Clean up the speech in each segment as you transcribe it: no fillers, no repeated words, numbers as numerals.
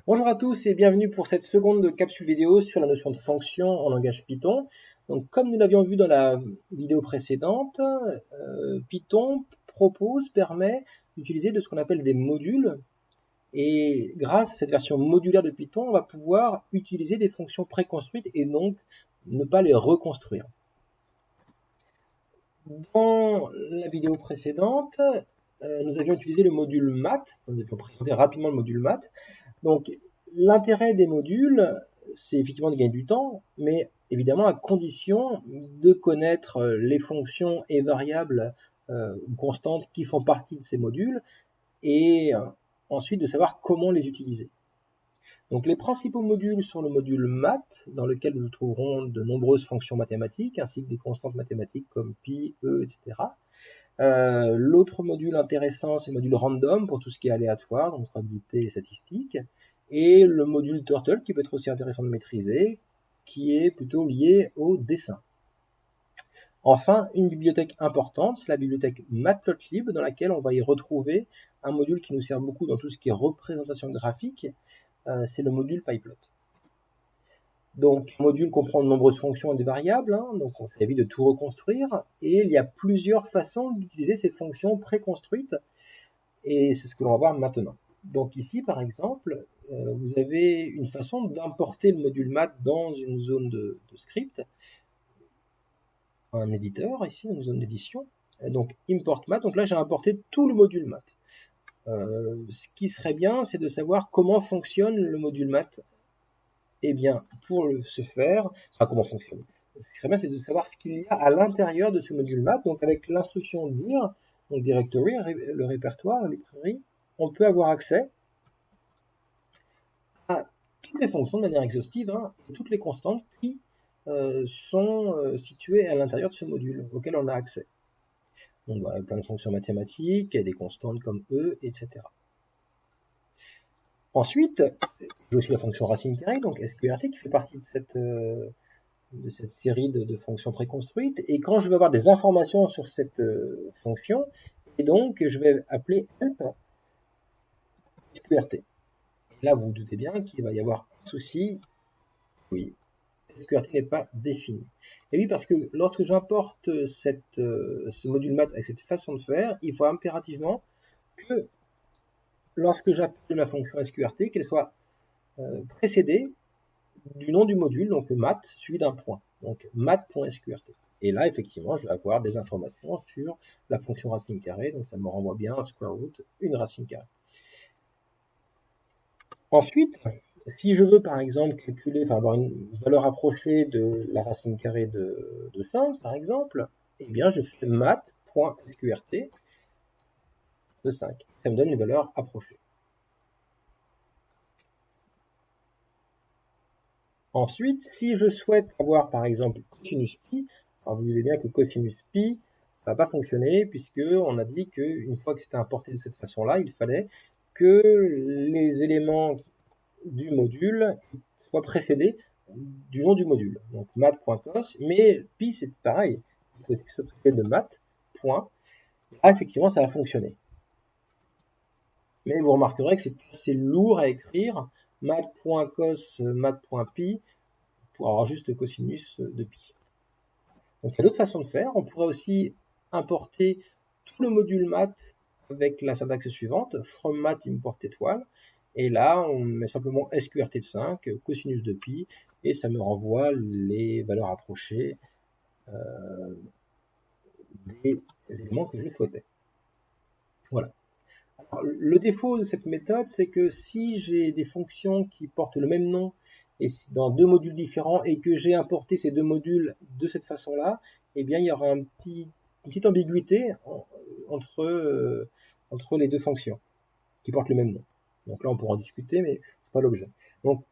Bonjour à tous et bienvenue pour cette seconde capsule vidéo sur la notion de fonction en langage Python. Donc, comme nous l'avions vu dans la vidéo précédente, Python permet d'utiliser de ce qu'on appelle des modules. Et grâce à cette version modulaire de Python, on va pouvoir utiliser des fonctions préconstruites et donc ne pas les reconstruire. Dans la vidéo précédente, nous avions utilisé le module math. Nous avions présenté rapidement le module math. Donc, l'intérêt des modules, c'est effectivement de gagner du temps, mais évidemment à condition de connaître les fonctions et variables ou constantes qui font partie de ces modules et ensuite de savoir comment les utiliser. Donc, les principaux modules sont le module math, dans lequel nous trouverons de nombreuses fonctions mathématiques, ainsi que des constantes mathématiques comme pi, e, etc. L'autre module intéressant, c'est le module random pour tout ce qui est aléatoire, donc probabilité et statistique. Et le module turtle qui peut être aussi intéressant de maîtriser, qui est plutôt lié au dessin. Enfin, une bibliothèque importante, c'est la bibliothèque matplotlib, dans laquelle on va y retrouver un module qui nous sert beaucoup dans tout ce qui est représentation graphique, c'est le module pyplot. Donc, un module comprend de nombreuses fonctions et des variables, donc on évite de tout reconstruire, et il y a plusieurs façons d'utiliser ces fonctions préconstruites, et c'est ce que l'on va voir maintenant. Donc ici, par exemple, vous avez une façon d'importer le module math dans une zone de script, un éditeur, ici, une zone d'édition, donc import math, donc là j'ai importé tout le module math. Ce qui serait bien, c'est de savoir comment fonctionne le module math. Eh bien, pour ce faire, enfin comment fonctionne. Ce qui serait bien, c'est de savoir ce qu'il y a à l'intérieur de ce module math. Donc avec l'instruction dir, donc directory, le répertoire, la librairie, on peut avoir accès à toutes les fonctions de manière exhaustive, et toutes les constantes qui sont situées à l'intérieur de ce module auquel on a accès. Donc voilà, plein de fonctions mathématiques, et des constantes comme e, etc. Ensuite, j'ai aussi la fonction racine carrée, donc sqrt, qui fait partie de cette série de fonctions préconstruites. Et quand je veux avoir des informations sur cette fonction, et donc je vais appeler help sqrt. Et là, vous vous doutez bien qu'il va y avoir un souci. Oui, sqrt n'est pas défini. Et oui, parce que lorsque j'importe ce module math avec cette façon de faire, il faut impérativement que lorsque j'appelle la fonction sqrt, qu'elle soit précédée du nom du module, donc math, suivi d'un point. Donc math.sqrt. Et là, effectivement, je vais avoir des informations sur la fonction racine carrée, donc ça me renvoie bien un square root, une racine carrée. Ensuite, si je veux par exemple calculer, enfin avoir une valeur approchée de la racine carrée de 5, par exemple, eh bien je fais math.sqrt de 5. Ça me donne une valeur approchée. Ensuite, si je souhaite avoir par exemple cosinus pi, alors vous voyez bien que cosinus pi, ça va pas fonctionner puisque on a dit qu'une fois que c'était importé de cette façon-là, il fallait que les éléments du module soient précédés du nom du module. Donc math.cos, mais pi c'est pareil, il faut se précéder de math. Là, effectivement, ça va fonctionner. Mais vous remarquerez que c'est assez lourd à écrire, math.cos, math.pi, pour avoir juste cosinus de pi. Donc il y a d'autres façons de faire. On pourrait aussi importer tout le module math avec la syntaxe suivante, from math import étoile. Et là, on met simplement sqrt de 5, cosinus de pi, et ça me renvoie les valeurs approchées des éléments que je souhaitais. Voilà. Alors, le défaut de cette méthode, c'est que si j'ai des fonctions qui portent le même nom et dans deux modules différents et que j'ai importé ces deux modules de cette façon-là, eh bien il y aura une petite ambiguïté entre les deux fonctions qui portent le même nom. Donc là, on pourra en discuter, mais c'est pas l'objet. Donc,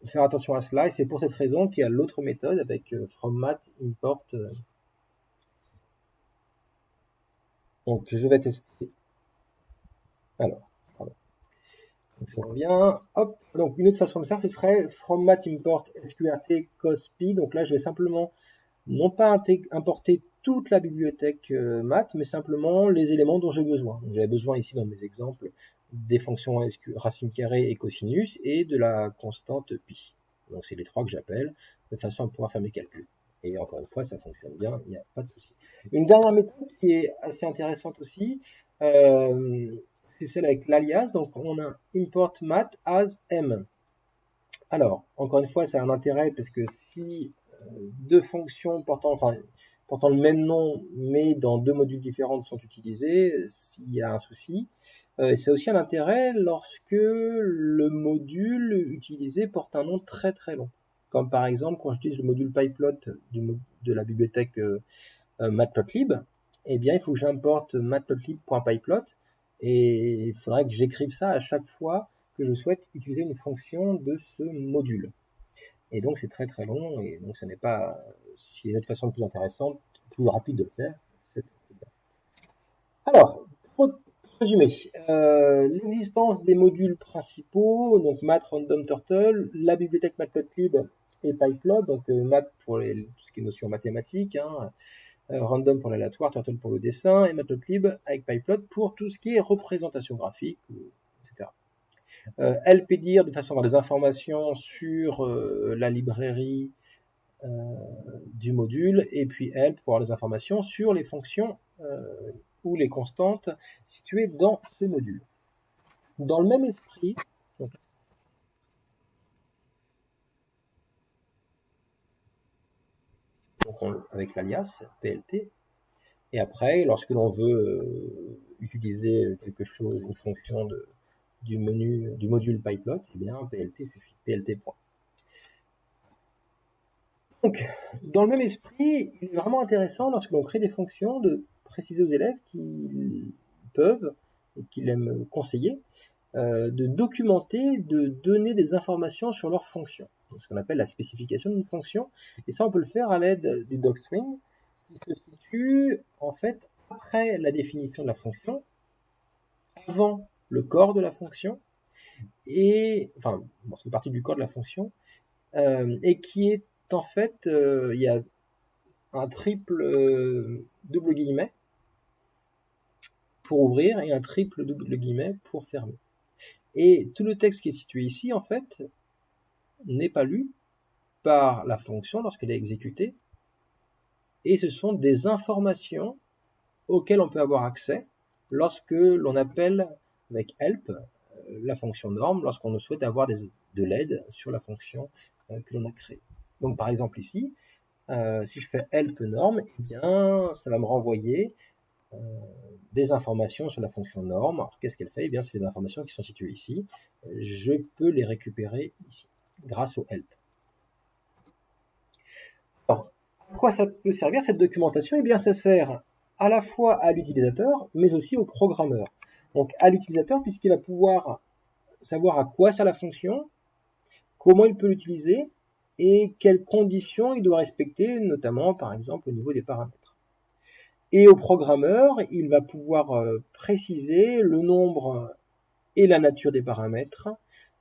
faire attention à cela, et c'est pour cette raison qu'il y a l'autre méthode avec from math import. Donc, je vais tester. Alors, pardon. Donc, je reviens. Hop. Donc, une autre façon de faire, ce serait from math import sqrt cospi. Donc là, je vais simplement non pas importer toute la bibliothèque math, mais simplement les éléments dont j'ai besoin. J'avais besoin ici dans mes exemples des fonctions racine carrée et cosinus, et de la constante pi. Donc c'est les trois que j'appelle, de façon à pouvoir faire mes calculs. Et encore une fois, ça fonctionne bien, il n'y a pas de souci. Une dernière méthode qui est assez intéressante aussi, c'est celle avec l'alias. Donc on a import math as m. Alors, encore une fois, c'est un intérêt parce que si deux fonctions portant le même nom, mais dans deux modules différents sont utilisées, s'il y a un souci. C'est aussi un intérêt lorsque le module utilisé porte un nom très très long. Comme par exemple, quand j'utilise le module pyplot de la bibliothèque matplotlib, eh bien, il faut que j'importe matplotlib.pyplot et il faudrait que j'écrive ça à chaque fois que je souhaite utiliser une fonction de ce module. Et donc, c'est très très long, et donc, ce n'est pas, s'il y a une autre façon plus intéressante, plus rapide de le faire, c'est bien. Alors, pour résumer, l'existence des modules principaux, donc Math, Random, Turtle, la bibliothèque Matplotlib et Pyplot, donc Math pour tout ce qui est notions mathématiques, hein, Random pour l'aléatoire, Turtle pour le dessin, et Matplotlib avec Pyplot pour tout ce qui est représentation graphique, etc. LPDIR de façon à avoir des informations sur la librairie du module, et puis help pour avoir des informations sur les fonctions ou les constantes situées dans ce module. Dans le même esprit, donc, avec l'alias PLT, et après, lorsque l'on veut utiliser quelque chose, une fonction du module pyplot, eh bien PLT suffit, PLT point. Donc, dans le même esprit, il est vraiment intéressant lorsque l'on crée des fonctions de préciser aux élèves qu'ils peuvent et qu'ils aiment conseiller de documenter, de donner des informations sur leur fonction. C'est ce qu'on appelle la spécification d'une fonction. Et ça, on peut le faire à l'aide du docstring qui se situe en fait après la définition de la fonction, avant le corps de la fonction, et enfin, bon, c'est partie du corps de la fonction, et qui est en fait, il y a un triple double guillemets pour ouvrir et un triple double guillemets pour fermer. Et tout le texte qui est situé ici, en fait, n'est pas lu par la fonction lorsqu'elle est exécutée, et ce sont des informations auxquelles on peut avoir accès lorsque l'on appelle avec help la fonction norme, lorsqu'on souhaite avoir de l'aide sur la fonction que l'on a créée. Donc par exemple ici, si je fais help norme, eh bien ça va me renvoyer des informations sur la fonction norme. Alors qu'est-ce qu'elle fait? Eh bien c'est les informations qui sont situées ici. Je peux les récupérer ici, grâce au help. Alors, à quoi ça peut servir cette documentation? Eh bien ça sert à la fois à l'utilisateur, mais aussi au programmeur. Donc à l'utilisateur, puisqu'il va pouvoir savoir à quoi sert la fonction, comment il peut l'utiliser, et quelles conditions il doit respecter, notamment par exemple au niveau des paramètres. Et au programmeur, il va pouvoir préciser le nombre et la nature des paramètres,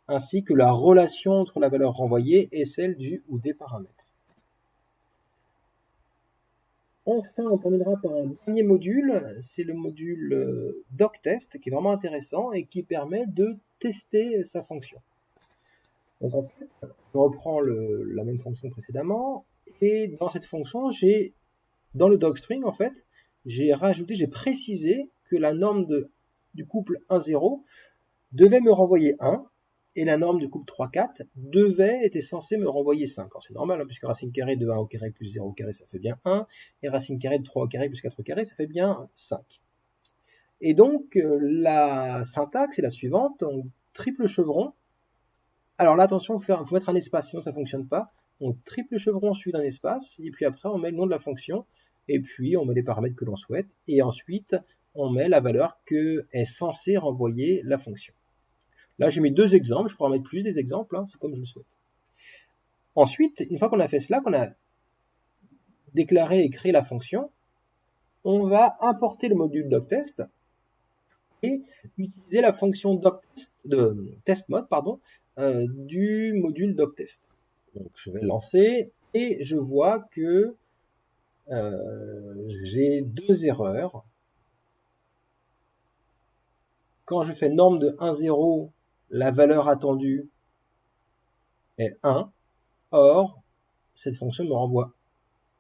ainsi que la relation entre la valeur renvoyée et celle du ou des paramètres. Enfin, on terminera par un dernier module, c'est le module doctest, qui est vraiment intéressant et qui permet de tester sa fonction. Donc en fait, je reprends la même fonction précédemment, et dans cette fonction, dans le docstring, en fait, j'ai précisé que la norme du couple 1,0 devait me renvoyer 1, et la norme du couple 3,4 était censée me renvoyer 5. Alors c'est normal, hein, puisque racine carrée de 1 au carré plus 0 au carré, ça fait bien 1, et racine carrée de 3 au carré plus 4 au carré, ça fait bien 5. Et donc, la syntaxe est la suivante, on triple chevron. Alors là, attention, il faut mettre un espace, sinon ça ne fonctionne pas. On triple chevron suivi d'un espace, et puis après, on met le nom de la fonction, et puis on met les paramètres que l'on souhaite, et ensuite, on met la valeur que est censée renvoyer la fonction. Là, j'ai mis deux exemples, je pourrais en mettre plus des exemples, hein, c'est comme je le souhaite. Ensuite, une fois qu'on a fait cela, qu'on a déclaré et créé la fonction, on va importer le module doctest et utiliser la fonction testmod du module doctest. Donc, je vais lancer et je vois que j'ai deux erreurs. quand je fais norme de 1, 0, la valeur attendue est 1. Or, cette fonction me renvoie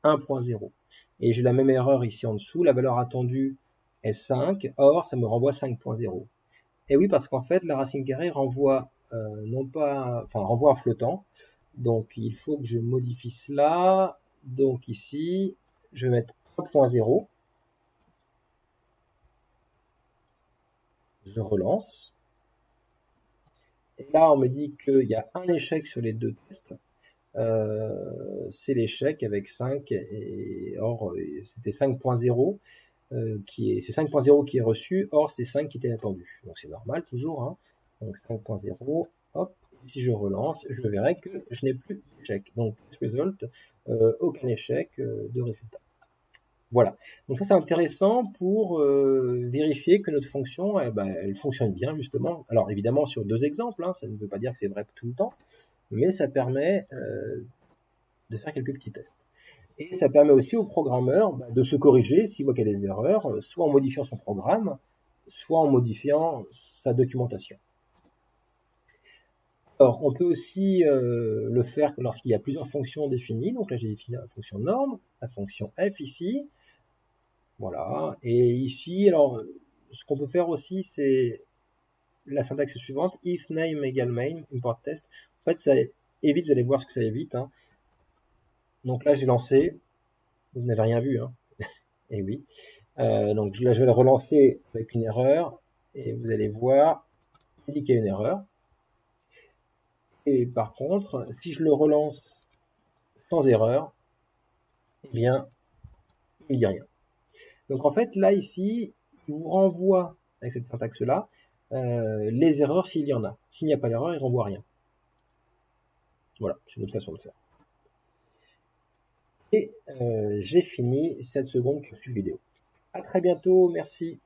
1.0. Et j'ai la même erreur ici en dessous. La valeur attendue est 5. Or, ça me renvoie 5.0. Et oui, parce qu'en fait, la racine carrée renvoie renvoie un flottant. Donc, il faut que je modifie cela. Donc ici, je vais mettre 1.0. Je relance. Et là, on me dit qu'il y a un échec sur les deux tests. C'est l'échec avec 5. Et or, c'était 5.0. C'est 5.0 qui est reçu, or c'est 5 qui était attendu. Donc c'est normal toujours. Hein. Donc 5.0, hop, si je relance, je verrai que je n'ai plus d'échec. Donc result, aucun échec de résultat. Voilà. Donc ça c'est intéressant pour vérifier que notre fonction, elle fonctionne bien justement. Alors évidemment sur deux exemples, hein, ça ne veut pas dire que c'est vrai tout le temps, mais ça permet de faire quelques petits tests. Et ça permet aussi au programmeur de se corriger s'il voit qu'il y a des erreurs, soit en modifiant son programme, soit en modifiant sa documentation. Alors, on peut aussi le faire lorsqu'il y a plusieurs fonctions définies. Donc là, j'ai défini la fonction norme, la fonction f ici. Voilà. Et ici, alors, ce qu'on peut faire aussi, c'est la syntaxe suivante, if name égale main, import test. En fait, ça évite, vous allez voir ce que ça évite. Hein. Donc là, j'ai lancé, vous n'avez rien vu, hein. Et oui. Donc là, je vais le relancer avec une erreur et vous allez voir, il dit qu'il y a une erreur. Et par contre, si je le relance sans erreur, eh bien, il ne dit rien. Donc en fait, là, ici, il vous renvoie, avec cette syntaxe-là, les erreurs s'il y en a. S'il n'y a pas d'erreur, il ne renvoie rien. Voilà, c'est une autre façon de faire. Et j'ai fini cette seconde capsule vidéo. À très bientôt, merci.